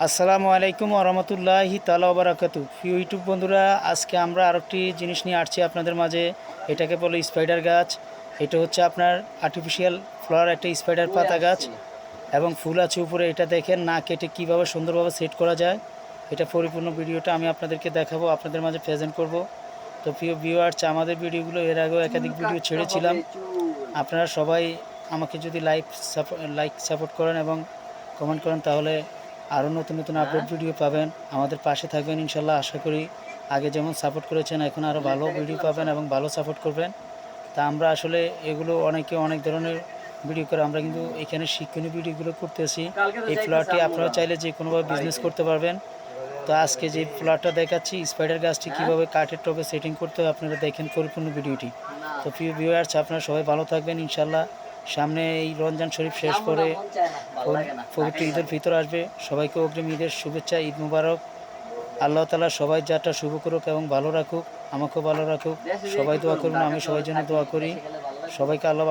আসসালামু আলাইকুম ওরহমতুল্লাহি তাআলা ওয়া বারাকাতু। প্রিয় ইউটিউব বন্ধুরা, আজকে আমরা আরেকটি জিনিস নিয়ে আসছি আপনাদের মাঝে। এটাকে বলে স্পাইডার গাছ। এটা হচ্ছে আপনার আর্টিফিশিয়াল ফ্লাওয়ার, একটা স্পাইডার পাতা গাছ এবং ফুল আছে উপরে। এটা দেখেন না কেটে কীভাবে সুন্দরভাবে সেট করা যায়। এটা পরিপূর্ণ ভিডিওটা আমি আপনাদেরকে দেখাবো, আপনাদের মাঝে প্রেজেন্ট করব। তো প্রিয় ভিউয়ার্স, আমাদের ভিডিওগুলো এর আগেও একাধিক ভিডিও ছেড়েছিলাম। আপনারা সবাই আমাকে যদি লাইক সাপোর্ট করেন এবং কমেন্ট করেন, তাহলে আরও নতুন নতুন আপডেট ভিডিও পাবেন। আমাদের পাশে থাকবেন ইনশাল্লাহ। আশা করি আগে যেমন সাপোর্ট করেছেন এখন আরও ভালো ভিডিও পাবেন এবং ভালো সাপোর্ট করবেন। তা আমরা আসলে এগুলো অনেকে অনেক ধরনের ভিডিও করে, আমরা কিন্তু এখানে শিক্ষণীয় ভিডিওগুলো করতেছি। এই ফ্লাওয়ারটি আপনারা চাইলে যে কোনোভাবে বিজনেস করতে পারবেন। তো আজকে যে ফ্লাওয়ারটা দেখাচ্ছি, স্পাইডার গাছটি কীভাবে কাঠের টবে সেটিং করতে হয় আপনারা দেখেন পরিপূর্ণ ভিডিওটি। তো প্রিয় ভিউয়ার্স, আপনারা সবাই ভালো থাকবেন ইনশাল্লাহ। সামনে এই রমজান শরীফ শেষ করে পবিত্র ঈদের ভিতর আসবে। সবাইকে অগ্রিম ঈদের শুভেচ্ছা, ঈদ মুবারক। আল্লাহ তাআলা সবাই যাত্রা শুভ করুক এবং ভালো রাখুক, আমাকেও ভালো রাখুক। সবাই দোয়া করুন, আমি সবাই জন্য দোয়া করি। সবাইকে আল্লাহ